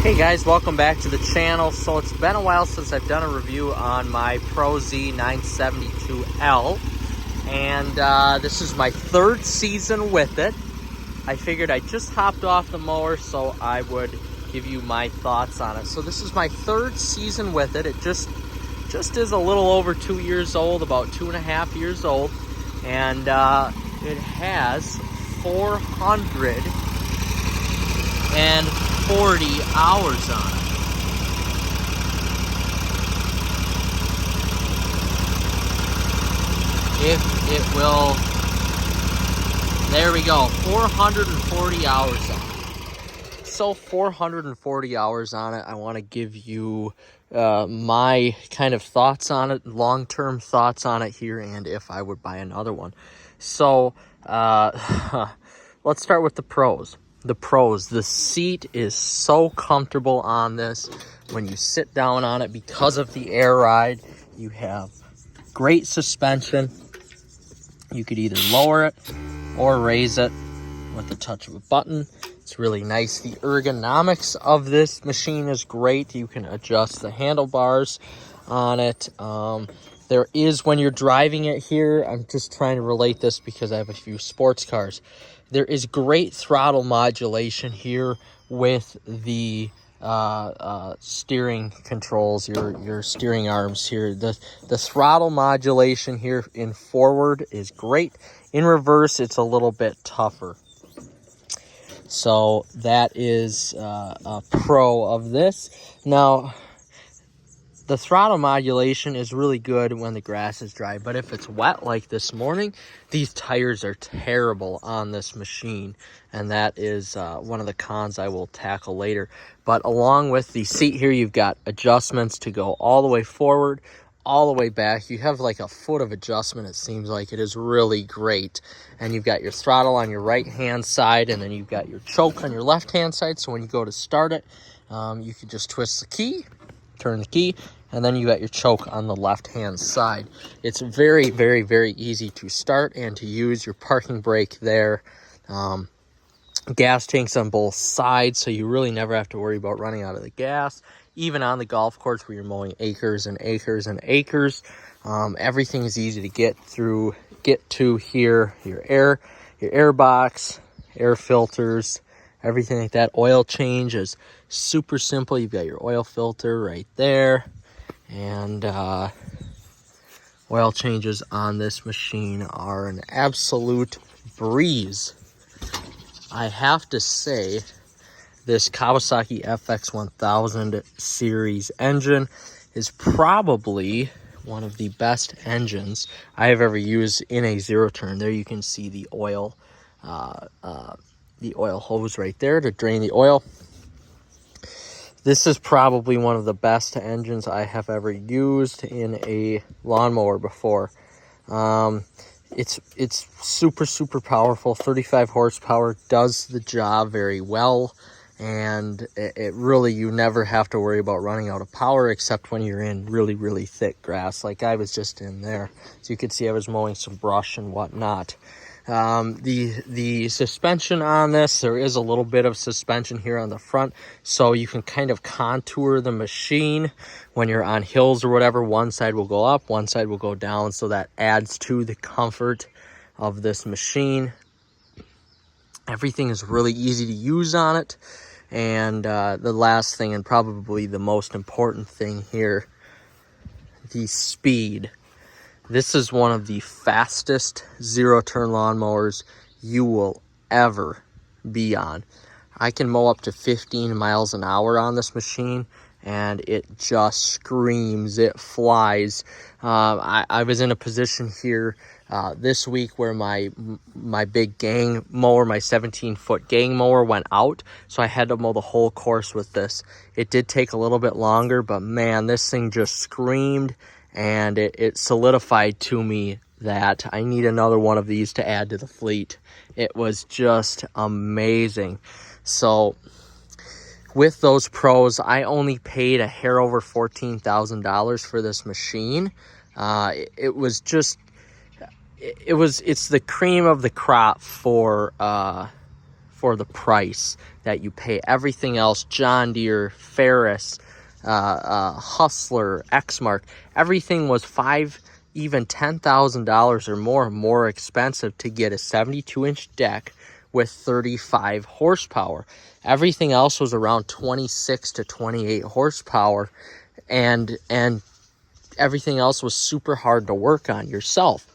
Hey guys, welcome back to the channel. So it's been a while since I've done a review on my Pro Z 972L, and this is my third season with it. I figured I just hopped off the mower, so I would give you my thoughts on it. So this is my third season with it. It just is a little over 2 years old, about 2.5 years old, and it has 440 hours on it. If it will, there we go, 440 hours on it. So 440 hours on it. I want to give you my kind of thoughts on it, long-term thoughts on it here, and if I would buy another one. So let's start with the pros. The seat is so comfortable on this. When you sit down on it, because of the air ride, you have great suspension. You could either lower it or raise it with the touch of a button. It's really nice. The ergonomics of this machine is great. You can adjust the handlebars on it. There is, when you're driving it here, I'm just trying to relate this because I have a few sports cars. There is great throttle modulation here with the steering controls, your steering arms here. The throttle modulation here in forward is great. In reverse, it's a little bit tougher. So that is a pro of this. Now, the throttle modulation is really good when the grass is dry, but if it's wet like this morning, these tires are terrible on this machine, and that is one of the cons I will tackle later. But along with the seat here, you've got adjustments to go all the way forward, all the way back. You have like a foot of adjustment, it seems like. It is really great. And you've got your throttle on your right-hand side, and then you've got your choke on your left-hand side, so when you go to start it, you can just twist the key, turn the key, and then you got your choke on the left-hand side. It's very, very, very easy to start and to use. Your parking brake there. Gas tanks on both sides, so you really never have to worry about running out of the gas. Even on the golf course where you're mowing acres and acres and acres, everything is easy to get to here. Your air box, air filters, everything like that. Oil change is super simple. You've got your oil filter right there. And oil changes on this machine are an absolute breeze. I have to say, this Kawasaki FX1000 series engine is probably one of the best engines I have ever used in a zero turn. There you can see the oil hose right there to drain the oil. This is probably one of the best engines I have ever used in a lawnmower before. It's super, super powerful. 35 horsepower, does the job very well. And it really, you never have to worry about running out of power except when you're in really, really thick grass like I was just in there. So you could see I was mowing some brush and whatnot. The suspension on this, there is a little bit of suspension here on the front, so you can kind of contour the machine when you're on hills or whatever. One side will go up, one side will go down, so that adds to the comfort of this machine. Everything is really easy to use on it. And the last thing, and probably the most important thing here, the speed. This is one of the fastest zero-turn lawnmowers you will ever be on. I can mow up to 15 miles an hour on this machine, and it just screams, it flies. I was in a position here this week where my big gang mower, my 17-foot gang mower, went out, so I had to mow the whole course with this. It did take a little bit longer, but man, this thing just screamed. And it solidified to me that I need another one of these to add to the fleet. It was just amazing. So with those pros, I only paid a hair over $14,000 for this machine. It's the cream of the crop for for the price that you pay. Everything else, John Deere, Ferris, Hustler, Exmark, everything was even $10,000 or more expensive to get a 72-inch deck with 35 horsepower. Everything else was around 26 to 28 horsepower, and everything else was super hard to work on yourself.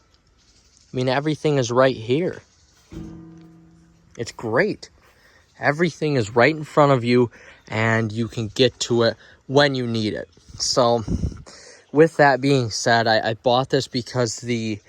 I mean, everything is right here. It's great. Everything is right in front of you, and you can get to it when you need it. So with that being said, I bought this because the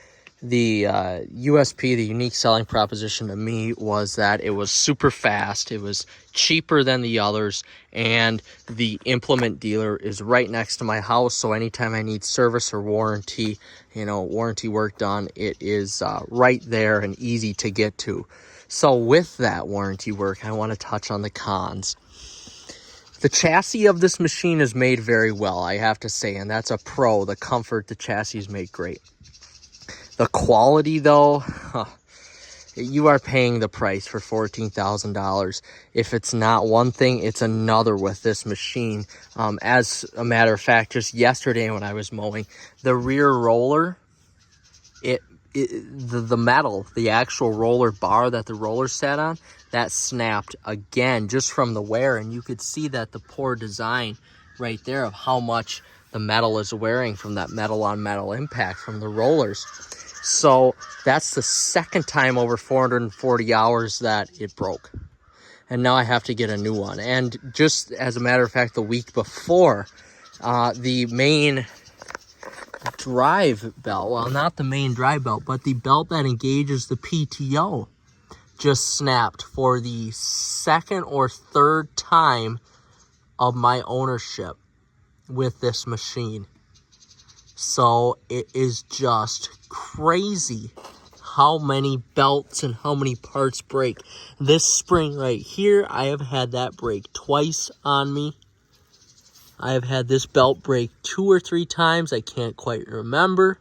USP, the unique selling proposition to me, was that it was super fast, it was cheaper than the others, and the implement dealer is right next to my house. So anytime I need service or warranty, warranty work done, it is right there and easy to get to. So with that warranty work, I want to touch on the cons. The chassis of this machine is made very well, I have to say, and that's a pro. The comfort, the chassis is made great. The quality, though, you are paying the price for $14,000. If it's not one thing, it's another with this machine. As a matter of fact, just yesterday when I was mowing, the rear roller, the metal, the actual roller bar that the roller sat on, that snapped again just from the wear. And you could see that the poor design right there of how much the metal is wearing from that metal on metal impact from the rollers. So that's the second time over 440 hours that it broke. And now I have to get a new one. And just as a matter of fact, the week before, the main drive belt, well, not the main drive belt, but the belt that engages the PTO, just snapped for the second or third time of my ownership with this machine. So it is just crazy how many belts and how many parts break. This spring right here, I have had that break twice on me. I have had this belt break 2 or 3 times. I can't quite remember.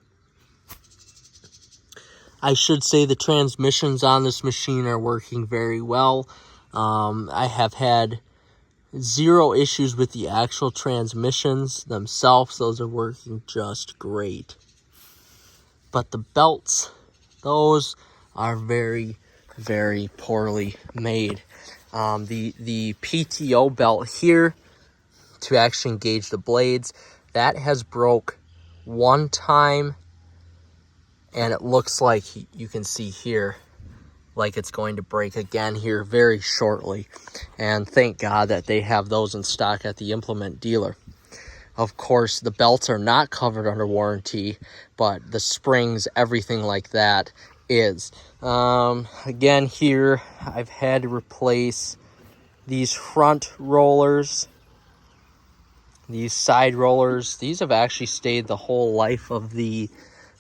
I should say the transmissions on this machine are working very well. I have had 0 issues with the actual transmissions themselves. Those are working just great. But the belts, those are very, very poorly made. The PTO belt here to actually engage the blades, that has broke 1 time, and it looks like you can see here like it's going to break again here very shortly. And thank God that they have those in stock at the implement dealer. Of course, the belts are not covered under warranty, but the springs, everything like that is. Again here, I've had to replace these front rollers, these side rollers. These have actually stayed the whole life of the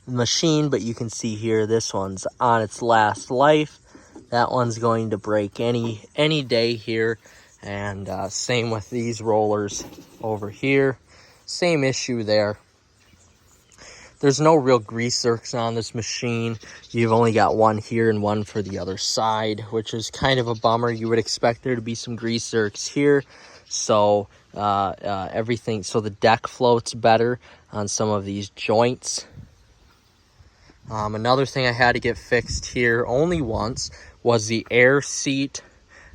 machine, but you can see here this one's on its last life. That one's going to break any day here. And same with these rollers over here. Same issue there. There's no real grease zerks on this machine. You've only got one here and one for the other side, which is kind of a bummer. You would expect there to be some grease zerks here, so everything, so the deck floats better on some of these joints. Another thing I had to get fixed here only once was the air seat.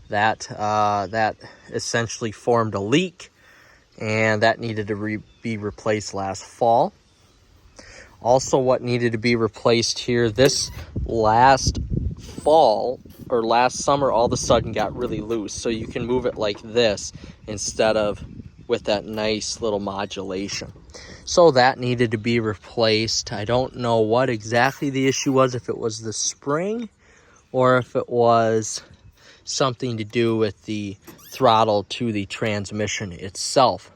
That essentially formed a leak, and that needed to be replaced last fall. Also, what needed to be replaced here this last fall or last summer, all of a sudden got really loose, so you can move it like this instead of with that nice little modulation. So that needed to be replaced. I don't know what exactly the issue was, if it was the spring or if it was something to do with the throttle to the transmission itself.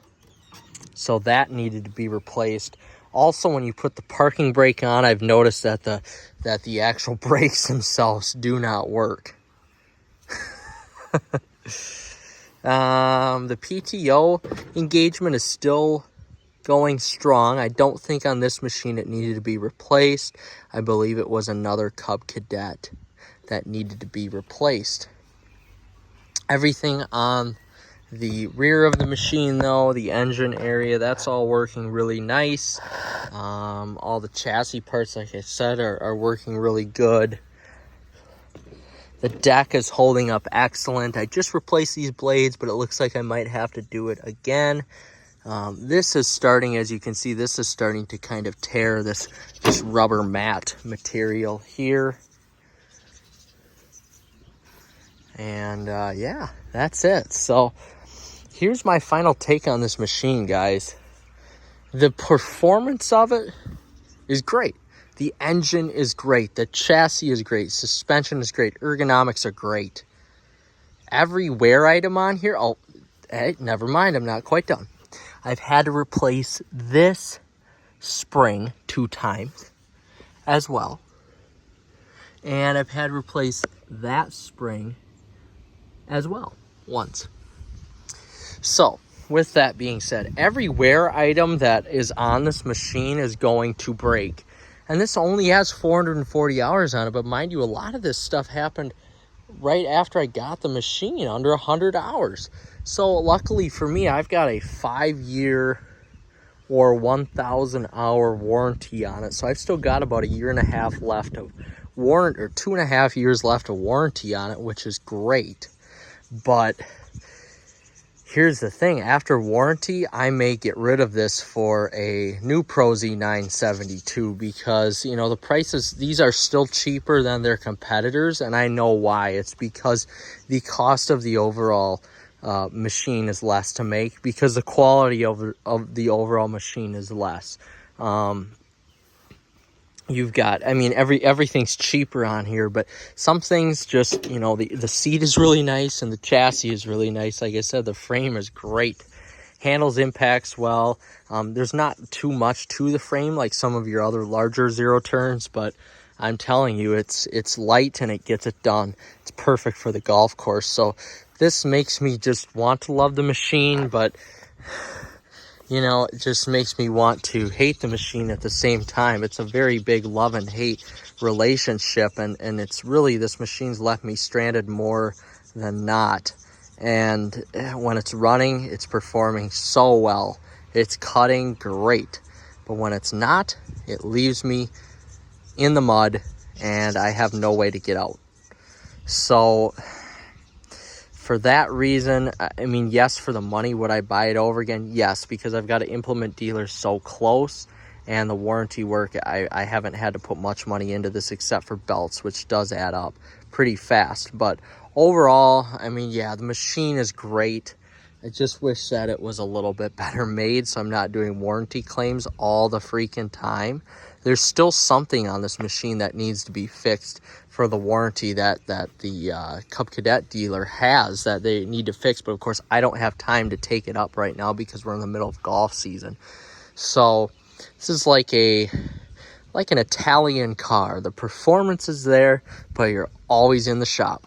So that needed to be replaced. Also, when you put the parking brake on, I've noticed that the actual brakes themselves do not work. The PTO engagement is still going strong. I don't think on this machine it needed to be replaced. I believe it was another Cub Cadet that needed to be replaced. Everything on the rear of the machine, though, the engine area, that's all working really nice. All the chassis parts, like I said, are working really good. The deck is holding up excellent. I just replaced these blades, but it looks like I might have to do it again. This is starting, as you can see, this is starting to kind of tear this rubber mat material here. And yeah, that's it. So here's my final take on this machine, guys. The performance of it is great. The engine is great. The chassis is great. Suspension is great. Ergonomics are great. Every wear item on here, oh, hey, never mind, I'm not quite done. I've had to replace this spring 2 times as well. And I've had to replace that spring as well once. So, with that being said, every wear item that is on this machine is going to break. And this only has 440 hours on it, but mind you, a lot of this stuff happened right after I got the machine, under 100 hours. So luckily for me, I've got a 5-year or 1,000 hour warranty on it. So I've still got about 1.5 years left of warranty, or 2.5 years left of warranty on it, which is great. But here's the thing, after warranty, I may get rid of this for a new Pro Z 972 because, you know, the prices, these are still cheaper than their competitors, and I know why. It's because the cost of the overall machine is less to make, because the quality of the overall machine is less. You've got, I mean, everything's cheaper on here, but some things just, you know, the seat is really nice and the chassis is really nice. Like I said, the frame is great. Handles impacts well. There's not too much to the frame like some of your other larger zero turns, but I'm telling you, it's light and it gets it done. It's perfect for the golf course. So this makes me just want to love the machine, but you know, it just makes me want to hate the machine at the same time. It's a very big love and hate relationship, and it's really, this machine's left me stranded more than not. And when it's running, it's performing so well. It's cutting great. But when it's not, it leaves me in the mud, and I have no way to get out. So for that reason, I mean, yes, for the money, would I buy it over again? Yes, because I've got to implement dealers so close, and the warranty work, I haven't had to put much money into this except for belts, which does add up pretty fast. But overall, I mean, yeah, the machine is great. I just wish that it was a little bit better made, so I'm not doing warranty claims all the freaking time. There's still something on this machine that needs to be fixed for the warranty that the Cub Cadet dealer has, that they need to fix. But of course, I don't have time to take it up right now because we're in the middle of golf season. So this is like an Italian car. The performance is there, but you're always in the shop.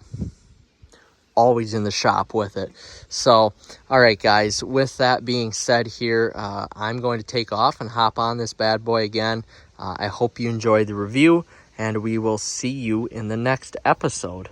Always in the shop with it. So, all right, guys, with that being said here, I'm going to take off and hop on this bad boy again. I hope you enjoyed the review, and we will see you in the next episode.